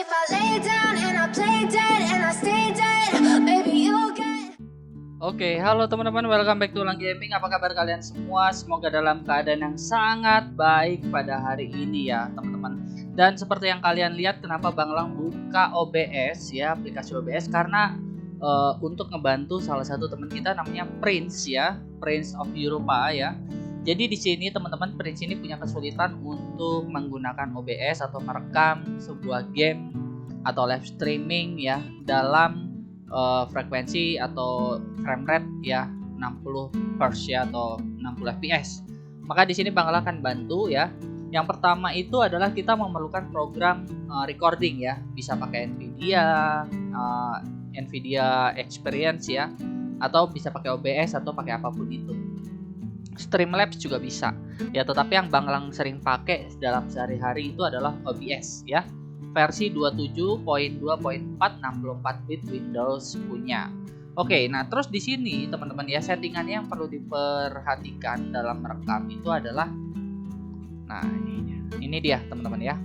if I lay down and I play dead and I stay dead, maybe you'll get. Oke, halo teman-teman, welcome back to Ulang Gaming. Apa kabar kalian semua? Semoga dalam keadaan yang sangat baik pada hari ini ya teman-teman. Dan seperti yang kalian lihat, kenapa Bang Lang buka OBS ya, aplikasi OBS, karena untuk ngebantu salah satu teman kita namanya Prince ya, Prince of Europa ya. Jadi di sini teman-teman, Prince ini punya kesulitan untuk menggunakan OBS atau merekam sebuah game atau live streaming ya dalam frekuensi atau frame rate ya 60 Hz ya atau 60 fps. Maka di sini Bang Lang akan bantu ya. Yang pertama itu adalah kita memerlukan program recording ya, bisa pakai Nvidia Experience ya, atau bisa pakai OBS atau pakai apapun itu. Streamlabs juga bisa ya, tetapi yang Bang Lang sering pakai dalam sehari-hari itu adalah OBS ya, versi 27.2.4 64 bit Windows punya. Oke, nah terus di sini teman-teman ya, settingannya yang perlu diperhatikan dalam merekam itu adalah, nah ini dia teman-teman ya.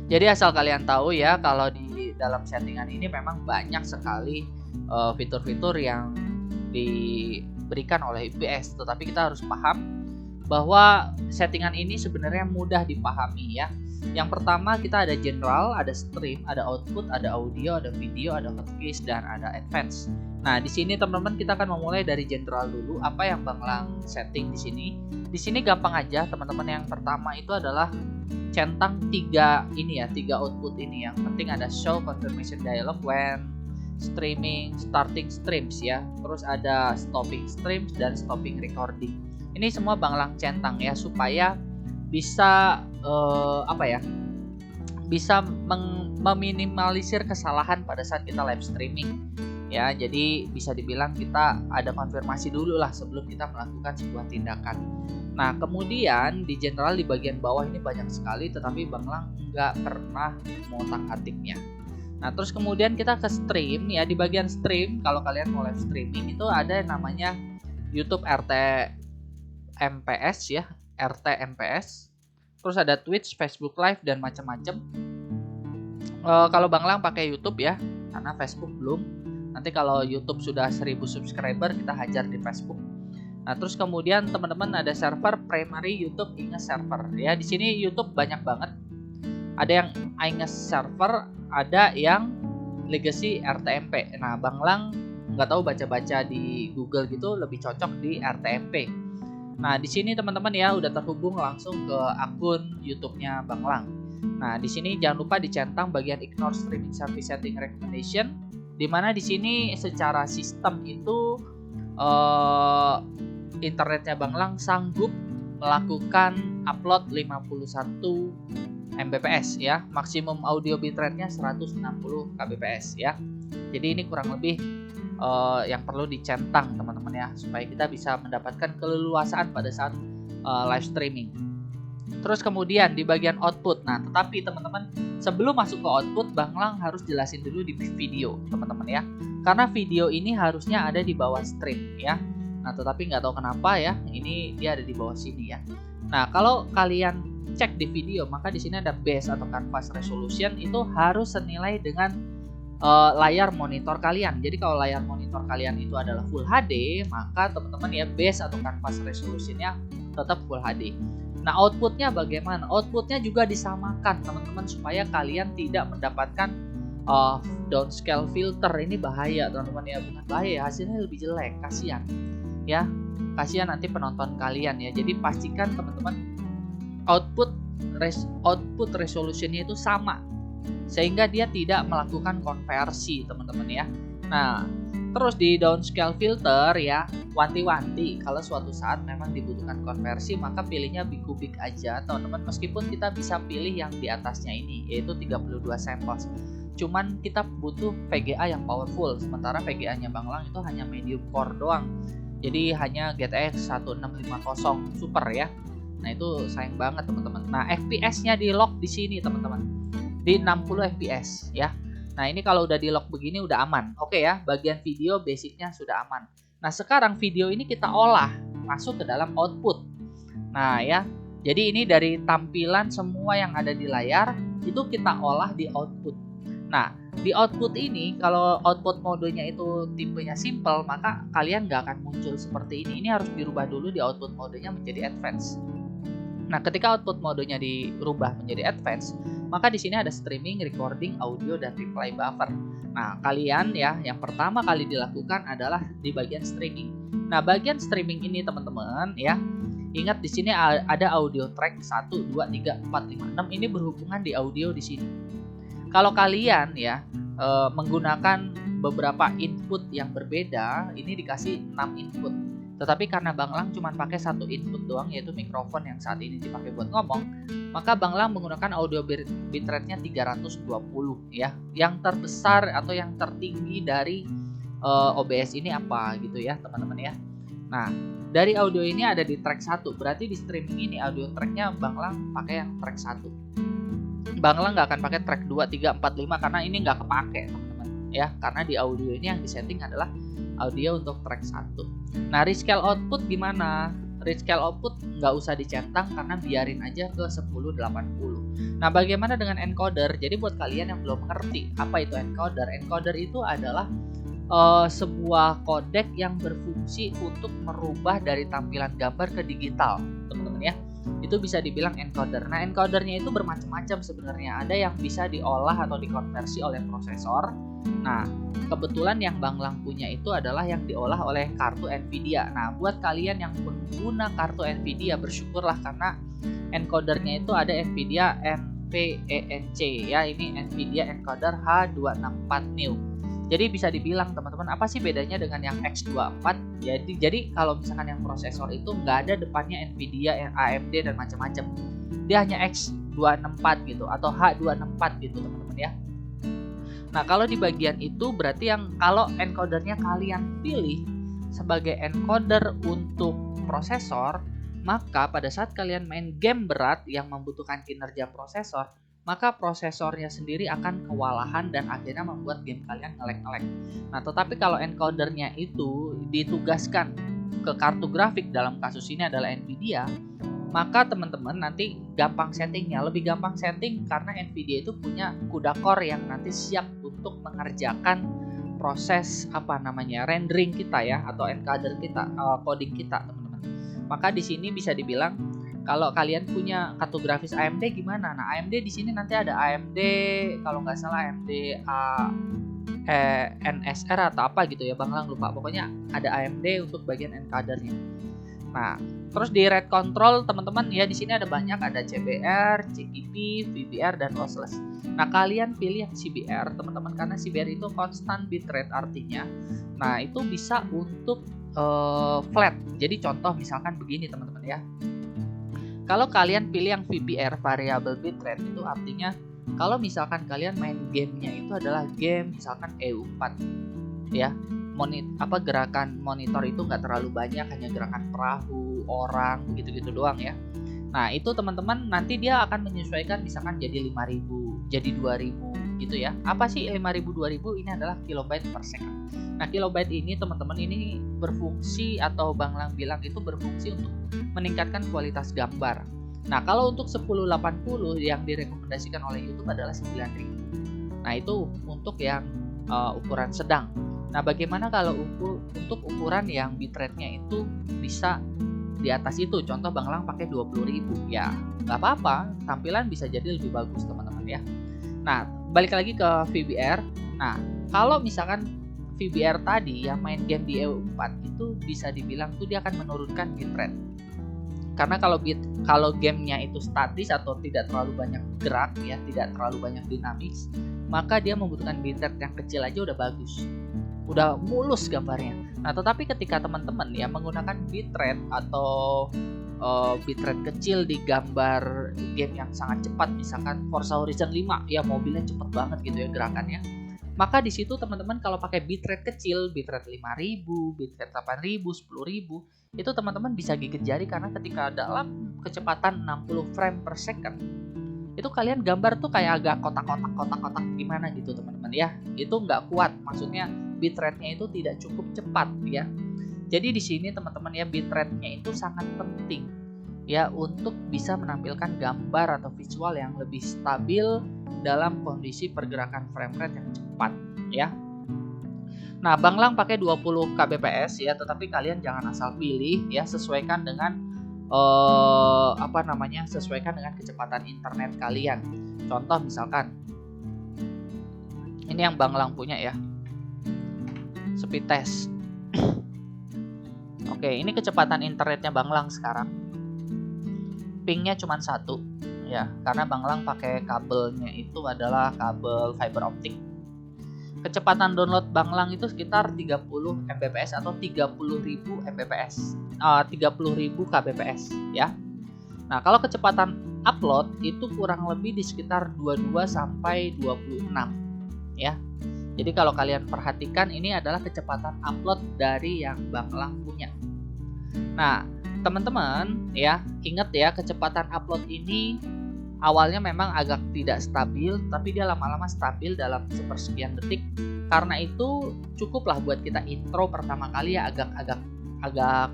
Jadi asal kalian tahu ya, kalau di dalam settingan ini memang banyak sekali fitur-fitur yang diberikan oleh OBS, tetapi kita harus paham bahwa settingan ini sebenarnya mudah dipahami ya. Yang pertama kita ada general, ada stream, ada output, ada audio, ada video, ada hotkeys, dan ada advance. Nah di sini teman-teman kita akan memulai dari general dulu. Apa yang Bang Lang setting di sini? Di sini gampang aja teman-teman. Yang pertama itu adalah centang tiga output ini. Yang penting ada show confirmation dialog when streaming, starting streams ya. Terus ada stopping streams dan stopping recording. Ini semua Bang Lang centang ya, supaya bisa bisa meminimalisir kesalahan pada saat kita live streaming ya. Jadi bisa dibilang kita ada konfirmasi dulu lah sebelum kita melakukan sebuah tindakan. Nah kemudian di general di bagian bawah ini banyak sekali, tetapi Bang Lang nggak pernah ngotak-atiknya. Nah terus kemudian kita ke stream ya. Di bagian stream, kalau kalian mau live streaming itu ada yang namanya YouTube RTMPS ya, RTMPS. Terus ada Twitch, Facebook Live, dan macam-macam. Kalau Bang Lang pakai YouTube ya, karena Facebook belum. Nanti kalau YouTube sudah 1000 subscriber kita hajar di Facebook. Nah terus kemudian teman-teman ada server primary YouTube Inges server ya. Di sini YouTube banyak banget. Ada yang Inges server, ada yang legacy RTMP. Nah Bang Lang nggak tahu, baca-baca di Google gitu lebih cocok di RTMP. Nah di sini teman-teman ya udah terhubung langsung ke akun YouTube-nya Bang Lang. Nah di sini jangan lupa dicentang bagian ignore streaming service setting recommendation, di mana di sini secara sistem itu internetnya Bang Lang sanggup melakukan upload 51 Mbps ya, maksimum audio bitrate-nya 160 kbps ya. Jadi ini kurang lebih yang perlu dicentang teman-teman ya, supaya kita bisa mendapatkan keleluasaan pada saat live streaming. Terus kemudian di bagian output. Nah tetapi teman-teman, sebelum masuk ke output, Bang Lang harus jelasin dulu di video teman-teman ya, karena video ini harusnya ada di bawah stream ya. Nah tetapi nggak tahu kenapa ya, ini dia ada di bawah sini ya. Nah kalau kalian cek di video, maka di sini ada base atau canvas resolution itu harus senilai dengan layar monitor kalian. Jadi kalau layar monitor kalian itu adalah Full HD, maka teman-teman ya base atau canvas resolutionnya tetap Full HD. Nah outputnya bagaimana? Outputnya juga disamakan teman-teman, supaya kalian tidak mendapatkan downscale filter. Ini bahaya teman-teman ya, bukan bahaya, hasilnya lebih jelek, kasihan ya, kasihan nanti penonton kalian ya. Jadi pastikan teman-teman output resolutionnya itu sama, sehingga dia tidak melakukan konversi teman-teman ya. Nah terus di downscale filter ya, wanti-wanti kalau suatu saat memang dibutuhkan konversi, maka pilihnya big aja teman-teman, meskipun kita bisa pilih yang di atasnya ini yaitu 32 samples. Cuman kita butuh VGA yang powerful, sementara VGA nya Bang Lang itu hanya medium core doang, jadi hanya GTX 1650 Super ya. Nah itu sayang banget teman-teman. Nah FPS nya di lock di sini teman-teman, di 60 fps ya. Nah ini kalau udah di lock begini udah aman. Oke ya, bagian video basicnya sudah aman. Nah sekarang video ini kita olah masuk ke dalam output. Nah ya, Jadi ini dari tampilan semua yang ada di layar itu kita olah di output. Nah, di output ini kalau output modenya itu tipenya simple, maka kalian nggak akan muncul seperti ini. Ini harus dirubah dulu di output modenya menjadi advance. Nah, ketika output modenya dirubah menjadi advance, maka di sini ada streaming, recording, audio, dan reply buffer. Nah, kalian ya, yang pertama kali dilakukan adalah di bagian streaming. Nah, bagian streaming ini teman-teman ya, ingat di sini ada audio track 1, 2, 3, 4, 5, 6. Ini berhubungan di audio di sini. Kalau kalian ya menggunakan beberapa input yang berbeda, ini dikasih 6 input. Tetapi karena Bang Lang cuma pakai satu input doang, yaitu mikrofon yang saat ini dipakai buat ngomong, maka Bang Lang menggunakan audio bitrate-nya 320 ya. Yang terbesar atau yang tertinggi dari OBS ini apa gitu ya, teman-teman ya. Nah, dari audio ini ada di track 1, berarti di streaming ini audio tracknya Bang Lang pakai yang track 1. Bang Lang nggak akan pakai track 2, 3, 4, 5 karena ini nggak kepake teman-teman ya, karena di audio ini yang disetting adalah audio untuk track 1. Nah, rescale output gimana? Rescale output nggak usah dicentang karena biarin aja ke 1080. Nah, bagaimana dengan encoder? Jadi buat kalian yang belum ngerti apa itu encoder, encoder itu adalah sebuah kodek yang berfungsi untuk merubah dari tampilan gambar ke digital, teman-teman ya. Itu bisa dibilang encoder. Nah, encodernya itu bermacam-macam sebenarnya. Ada yang bisa diolah atau dikonversi oleh prosesor. Nah, kebetulan yang Bang Lang punya itu adalah yang diolah oleh kartu Nvidia. Nah, buat kalian yang pengguna kartu Nvidia, bersyukurlah karena encodernya itu ada Nvidia NVENC ya. Ini Nvidia encoder H264 Neo. Jadi bisa dibilang teman-teman, apa sih bedanya dengan yang X24? Jadi kalau misalkan yang prosesor itu nggak ada depannya Nvidia, AMD dan macam-macam. Dia hanya X264 gitu atau H264 gitu teman-teman ya. Nah, kalau di bagian itu berarti yang kalau encodernya kalian pilih sebagai encoder untuk prosesor, maka pada saat kalian main game berat yang membutuhkan kinerja prosesor, maka prosesornya sendiri akan kewalahan dan akhirnya membuat game kalian nge-lag. Nah, tetapi kalau encodernya itu ditugaskan ke kartu grafik, dalam kasus ini adalah Nvidia, maka teman-teman nanti gampang settingnya, lebih gampang setting karena Nvidia itu punya CUDA core yang nanti siap untuk mengerjakan proses rendering kita ya, atau encoder kita, coding kita teman-teman. Maka di sini bisa dibilang kalau kalian punya kartu grafis AMD gimana? Nah, AMD di sini nanti ada AMD, kalau nggak salah AMD NSR atau apa gitu ya, Bang Lang lupa. Pokoknya ada AMD untuk bagian encodernya. Nah, terus di rate control teman-teman ya, di sini ada banyak, ada CBR, CKP, VBR dan lossless. Nah, kalian pilih yang CBR teman-teman karena CBR itu constant bitrate artinya. Nah, itu bisa untuk flat. Jadi contoh misalkan begini teman-teman ya. Kalau kalian pilih yang VBR, variable bitrate, itu artinya kalau misalkan kalian main gamenya itu adalah game misalkan EU4 ya, gerakan monitor itu nggak terlalu banyak, hanya gerakan perahu, orang, gitu-gitu doang ya. Nah, itu teman-teman nanti dia akan menyesuaikan misalkan jadi 5000, jadi 2000 gitu ya. Apa sih 5000, 2000? Ini adalah kilobyte per second. Nah, kilobyte ini teman-teman ini berfungsi, atau Bang Lang bilang itu berfungsi untuk meningkatkan kualitas gambar. Nah, kalau untuk 1080 yang direkomendasikan oleh YouTube adalah 9000. Nah, itu untuk yang ukuran sedang. Nah, bagaimana kalau untuk ukuran yang bitrate-nya itu bisa di atas itu? Contoh Bang Lang pakai 20.000. Ya, nggak apa-apa, tampilan bisa jadi lebih bagus teman-teman ya. Nah, balik lagi ke VBR. Nah, kalau misalkan VBR tadi yang main game di EU4 itu bisa dibilang tuh dia akan menurunkan bitrate. Karena kalau gamenya itu statis atau tidak terlalu banyak gerak ya, tidak terlalu banyak dinamis, maka dia membutuhkan bitrate yang kecil aja udah bagus, udah mulus gambarnya. Nah, tetapi ketika teman-teman ya menggunakan bitrate atau bitrate kecil di gambar game yang sangat cepat, misalkan Forza Horizon 5 ya, mobilnya cepet banget gitu ya gerakannya, maka di situ teman-teman kalau pakai bitrate kecil, bitrate 5000, bitrate 8000, 10000, itu teman-teman bisa gigit jari karena ketika dalam kecepatan 60 frame per second, itu kalian gambar tuh kayak agak kotak-kotak gimana gitu teman-teman ya. Itu nggak kuat, maksudnya bitrate-nya itu tidak cukup cepat ya. Jadi di sini teman-teman ya, bitrate-nya itu sangat penting. ya untuk bisa menampilkan gambar atau visual yang lebih stabil dalam kondisi pergerakan frame rate yang cepat ya. Nah, Banglang pakai 20 kbps ya, tetapi kalian jangan asal pilih ya, sesuaikan dengan sesuaikan dengan kecepatan internet kalian. Contoh misalkan ini yang Banglang punya ya, speed test. Oke, ini kecepatan internetnya Banglang sekarang. Pingnya cuma 1 ya, karena Banglang pakai kabelnya itu adalah kabel fiber optik. Kecepatan download Banglang itu sekitar 30 Mbps atau 30.000 Mbps, 30.000 kbps ya. Nah, kalau kecepatan upload itu kurang lebih di sekitar 22 sampai 26 ya. Jadi kalau kalian perhatikan, ini adalah kecepatan upload dari yang Banglang punya. Nah, teman-teman ya, ingat ya, kecepatan upload ini awalnya memang agak tidak stabil, tapi dia lama-lama stabil dalam sepersekian detik. Karena itu cukuplah buat kita intro pertama kali ya agak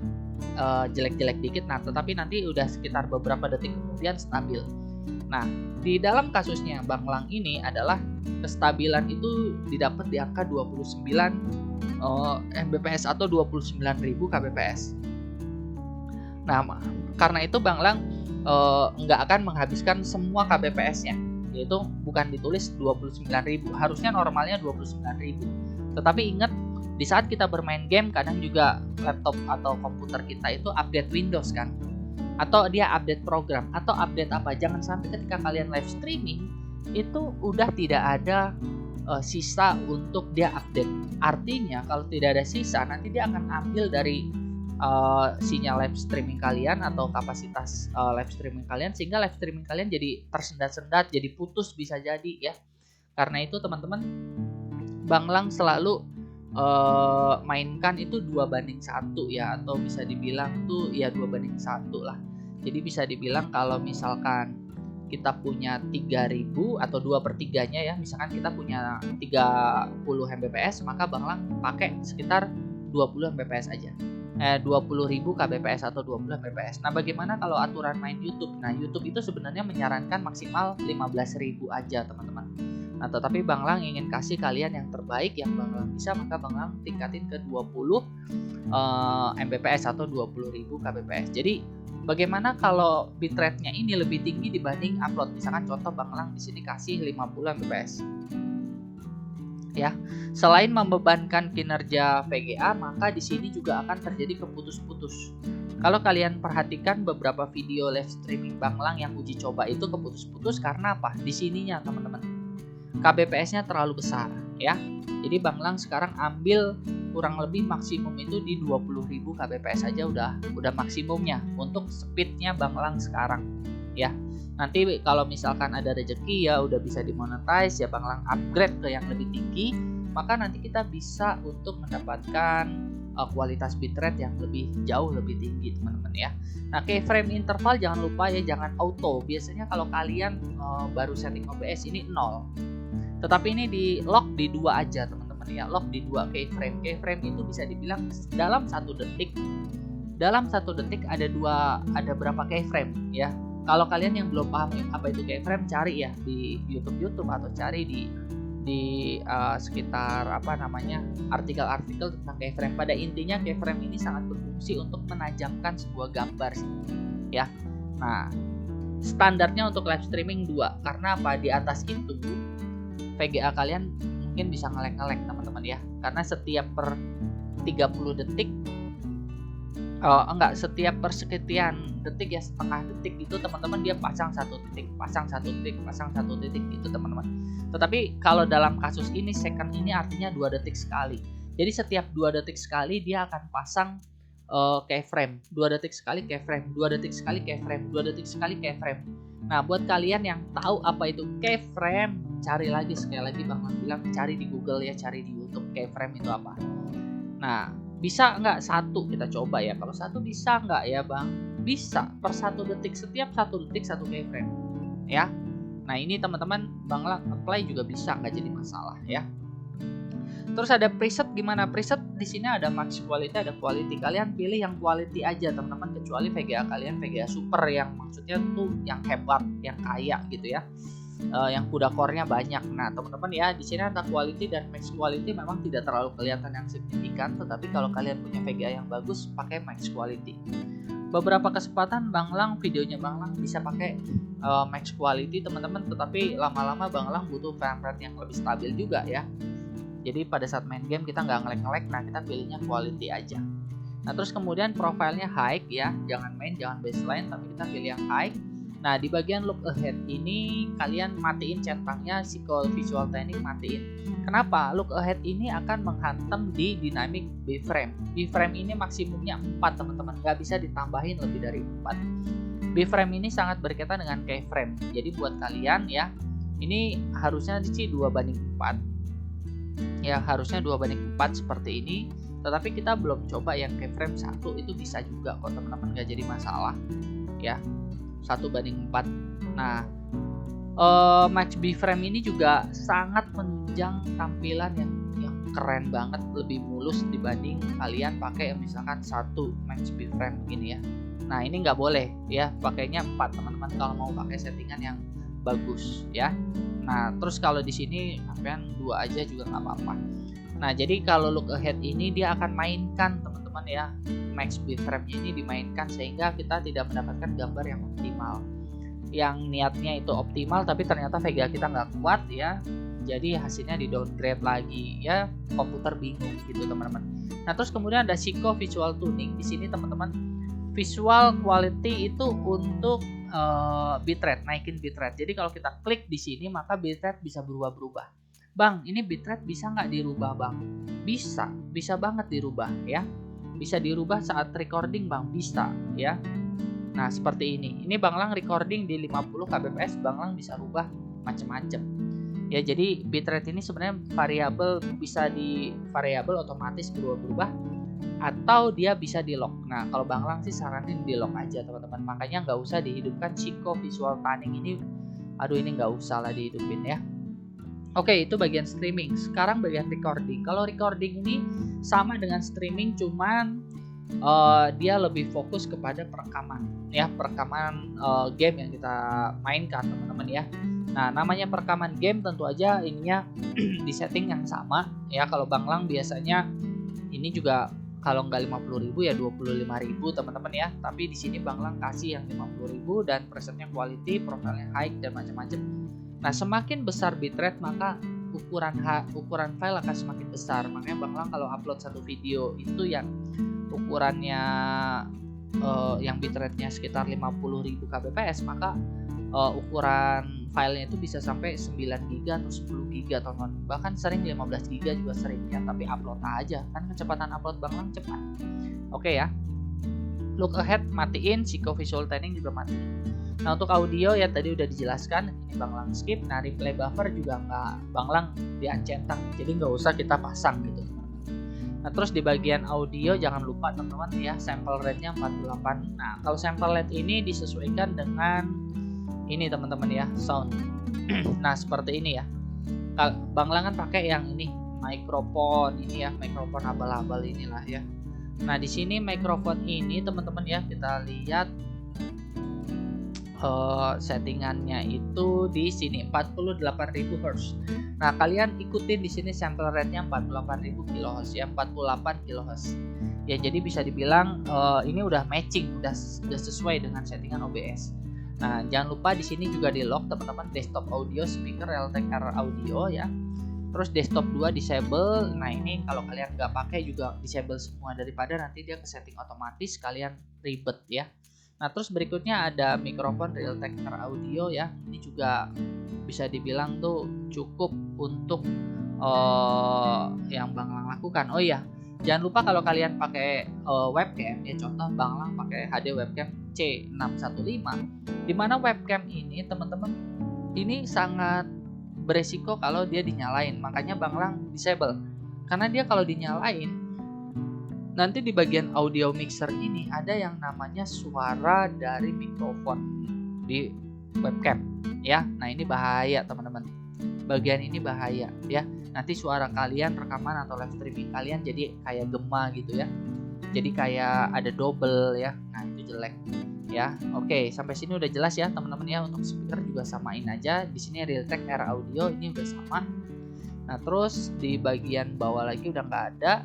jelek-jelek dikit. Nah, tetapi nanti udah sekitar beberapa detik kemudian stabil. Nah, di dalam kasusnya Banglang ini adalah kestabilan itu didapat di angka 29 Mbps atau 29.000 kbps. Nah, karena itu Banglang nggak akan menghabiskan semua kbps-nya, yaitu bukan ditulis 29.000, harusnya normalnya 29.000. Tetapi ingat, di saat kita bermain game kadang juga laptop atau komputer kita itu update Windows kan, atau dia update program atau update apa. Jangan sampai ketika kalian live streaming itu udah tidak ada sisa untuk dia update. Artinya kalau tidak ada sisa, nanti dia akan ambil dari sinyal live streaming kalian atau kapasitas live streaming kalian, sehingga live streaming kalian jadi tersendat-sendat, jadi putus bisa jadi ya. Karena itu teman-teman, Banglang selalu mainkan itu 2:1 ya, atau bisa dibilang tuh ya 2:1 lah. Jadi bisa dibilang kalau misalkan kita punya 3.000 atau 2/3-nya ya, misalkan kita punya 30 Mbps, maka Banglang pakai sekitar 20 Mbps aja. 20.000 kbps atau 20 Mbps. Nah, bagaimana kalau aturan main YouTube? Nah, YouTube itu sebenarnya menyarankan maksimal 15.000 aja, teman-teman. Nah, tetapi Banglang ingin kasih kalian yang terbaik yang Banglang bisa, maka Banglang tingkatin ke 20 Mbps atau 20.000 kbps. Jadi, bagaimana kalau bitrate-nya ini lebih tinggi dibanding upload? Misalkan contoh Banglang di sini kasih 50 Mbps. Ya, selain membebankan kinerja VGA, maka di sini juga akan terjadi keputus-putus. Kalau kalian perhatikan beberapa video live streaming Banglang yang uji coba itu keputus-putus karena apa? Di sininya teman-teman, kbps-nya terlalu besar ya. Jadi Banglang sekarang ambil kurang lebih maksimum itu di 20.000 kbps aja udah maksimumnya untuk speednya Banglang sekarang ya. Nanti kalau misalkan ada rezeki ya udah bisa dimonetize ya, Banglang upgrade ke yang lebih tinggi, maka nanti kita bisa untuk mendapatkan kualitas bitrate yang jauh lebih tinggi teman-teman ya. Nah, keyframe interval jangan lupa ya, jangan auto. Biasanya kalau kalian baru setting OBS ini 0, tetapi ini di lock di 2 aja teman-teman ya, lock di 2 keyframe. Keyframe itu bisa dibilang dalam 1 detik ada berapa keyframe ya. Kalau kalian yang belum paham apa itu keyframe, cari ya di YouTube atau cari di sekitar artikel-artikel tentang keyframe. Pada intinya keyframe ini sangat berfungsi untuk menajamkan sebuah gambar ya. Nah, standarnya untuk live streaming 2, karena apa? Di atas itu VGA kalian mungkin bisa ngelek-ngelek teman-teman ya, karena setiap per 30 detik setiap persekian detik ya, setengah detik itu teman-teman dia pasang satu titik itu teman-teman. Tetapi kalau dalam kasus ini second ini artinya 2 detik sekali. Jadi setiap 2 detik sekali dia akan pasang keyframe, 2 detik sekali keyframe, 2 detik sekali keyframe, 2 detik sekali keyframe. Nah, buat kalian yang tahu apa itu keyframe, cari lagi, sekali lagi Bang bilang, cari di Google ya, cari di YouTube keyframe itu apa. Nah, bisa nggak 1 kita coba ya? Kalau 1 bisa nggak ya Bang? Bisa, per 1 detik, setiap 1 detik 1 keyframe ya. Nah, ini teman-teman Banglang apply juga bisa, nggak jadi masalah ya. Terus ada preset. Gimana preset? Di sini ada max quality, ada quality. Kalian pilih yang quality aja teman-teman, kecuali VGA kalian VGA super yang maksudnya tuh yang hebat, yang kaya gitu ya. Yang kuda core-nya banyak. Nah, teman-teman ya, di sini ada quality dan max quality memang tidak terlalu kelihatan yang signifikan, tetapi kalau kalian punya VGA yang bagus pakai max quality. Beberapa kesempatan Bang Lang, videonya Bang Lang bisa pakai max quality teman-teman, tetapi lama-lama Bang Lang butuh frame rate yang lebih stabil juga ya. Jadi pada saat main game kita nggak nge-lag, nah kita pilihnya quality aja. Nah terus kemudian profilnya high ya, jangan main, jangan baseline, tapi kita pilih yang high. Nah di bagian look ahead ini kalian matiin centangnya, Seiko Visual Training matiin. Kenapa? Look ahead ini akan menghantam di dynamic B-frame. B-frame ini maksimumnya 4 teman-teman, nggak bisa ditambahin lebih dari 4. B-frame ini sangat berkaitan dengan keyframe. Jadi buat kalian ya, ini harusnya sih 2:4. Ya harusnya 2:4 seperti ini, tetapi kita belum coba yang keyframe 1, itu bisa juga kok teman-teman, gak jadi masalah ya, 1:4. Nah max B-frame ini juga sangat menunjang tampilan yang keren banget, lebih mulus dibanding kalian pakai misalkan 1 max B-frame begini ya. Nah ini nggak boleh ya, pakainya 4 teman-teman kalau mau pakai settingan yang bagus ya. Nah terus kalau di sini kalian 2 aja juga nggak apa-apa. Nah jadi kalau look ahead ini dia akan mainkan teman-teman ya, max B-frame-nya ini dimainkan sehingga kita tidak mendapatkan gambar yang optimal. Yang niatnya itu optimal tapi ternyata VGA kita nggak kuat ya, jadi hasilnya di downgrade lagi ya, komputer bingung gitu teman-teman. Nah terus kemudian ada Seiko Visual Tuning. Di sini teman-teman, visual quality itu untuk bitrate, naikin bitrate. Jadi kalau kita klik di sini maka bitrate bisa berubah-berubah. Bang, ini bitrate bisa nggak dirubah bang? Bisa banget dirubah ya. Bisa dirubah saat recording bang, bisa ya. Nah seperti ini. Ini Bang Lang recording di 50 kbps, Bang Lang bisa rubah macem-macem. Ya jadi bitrate ini sebenarnya variabel, bisa di variabel otomatis berubah-berubah, atau dia bisa di lock. Nah kalau Bang Lang sih saranin di lock aja teman-teman, makanya nggak usah dihidupkan Seiko Visual Tuning ini. Aduh ini nggak usah lah dihidupin ya. Oke itu bagian streaming. Sekarang bagian recording. Kalau recording ini sama dengan streaming, cuman dia lebih fokus kepada perekaman ya, perekaman game yang kita mainkan teman-teman ya. Nah namanya perekaman game tentu aja ininya di setting yang sama ya. Kalau Bang Lang biasanya ini juga kalau nggak 50.000 ya 25.000 teman-teman ya, tapi di sini Bang Lang kasih yang 50.000 dan presetnya quality, profilnya high dan macam-macam. Nah semakin besar bitrate maka ukuran file akan semakin besar. Makanya Bang Lang kalau upload satu video itu yang ukurannya yang bitrate-nya sekitar 50.000 kbps, maka ukuran filenya itu bisa sampai 9 GB atau 10 GB teman-teman. Bahkan sering 15 GB juga sering ya, tapi upload aja kan kecepatan upload Bang Lang cepat. Oke ya. Look ahead matiin, Seiko Visual Training juga matiin. Nah untuk audio ya tadi udah dijelaskan, ini Bang Lang skip. Nah replay buffer juga nggak Bang Lang diancentang, jadi nggak usah kita pasang gitu. Nah terus di bagian audio jangan lupa teman-teman ya, sample rate-nya 48. Nah kalau sample rate ini disesuaikan dengan ini teman-teman ya, sound. Nah seperti ini ya. Bang Lang kan pakai yang ini mikrofon ini ya, mikrofon abal-abal inilah ya. Nah di sini mikrofon ini teman-teman ya, kita lihat settingannya itu di sini 48.000 Hz. Nah, kalian ikutin di sini sample rate-nya 48.000 kHz ya, 48 kHz. Ya, jadi bisa dibilang ini udah matching, udah sesuai dengan settingan OBS. Nah, jangan lupa di sini juga di lock teman-teman, desktop audio, speaker, Realtek R audio ya. Terus desktop 2 disable. Nah, ini kalau kalian nggak pakai juga disable semua, daripada nanti dia ke setting otomatis kalian ribet ya. Nah terus berikutnya ada mikrofon Realtek R audio ya, ini juga bisa dibilang tuh cukup untuk yang Bang Lang lakukan. Oh iya, jangan lupa kalau kalian pakai webcam ya, contoh Bang Lang pakai HD webcam C615, dimana webcam ini teman-teman ini sangat beresiko kalau dia dinyalain, makanya Bang Lang disable. Karena dia kalau dinyalain nanti di bagian audio mixer ini ada yang namanya suara dari mikrofon di webcam ya. Nah ini bahaya teman-teman, bagian ini bahaya ya. Nanti suara kalian rekaman atau live streaming kalian jadi kayak gema gitu ya. Jadi kayak ada double ya. Nah, itu jelek ya. Oke, sampai sini udah jelas ya teman-teman ya. Untuk speaker juga samain aja. Di sini Realtek Air Audio ini udah sama. Nah, terus di bagian bawah lagi udah nggak ada.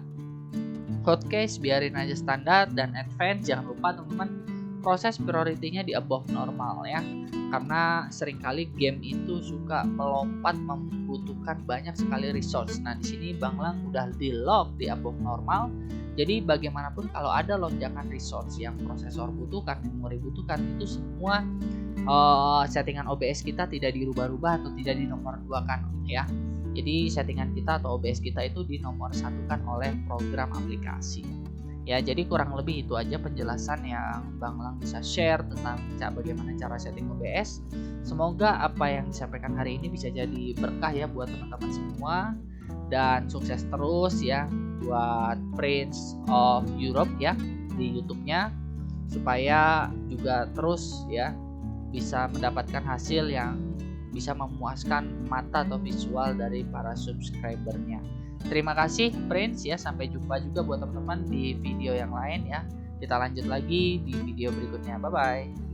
Hotcase biarin aja standar, dan advance jangan lupa teman-teman proses priority-nya di above normal ya. Karena seringkali game itu suka melompat membutuhkan banyak sekali resource. Nah, di sini Bang Lang udah di lock di above normal. Jadi bagaimanapun kalau ada lonjakan resource yang prosesor butuhkan, memori butuhkan, itu semua settingan OBS kita tidak dirubah-rubah atau tidak dinomor 2-kan ya. Jadi settingan kita atau OBS kita itu dinomor satukan oleh program aplikasi. Ya, jadi kurang lebih itu aja penjelasan yang Bang Lang bisa share tentang bagaimana cara setting OBS. Semoga apa yang disampaikan hari ini bisa jadi berkah ya buat teman-teman semua, dan sukses terus ya buat Prince of Europe ya di YouTube-nya, supaya juga terus ya bisa mendapatkan hasil yang bisa memuaskan mata atau visual dari para subscribernya. Terima kasih Prince ya, sampai jumpa juga buat teman-teman di video yang lain ya. Kita lanjut lagi di video berikutnya. Bye bye.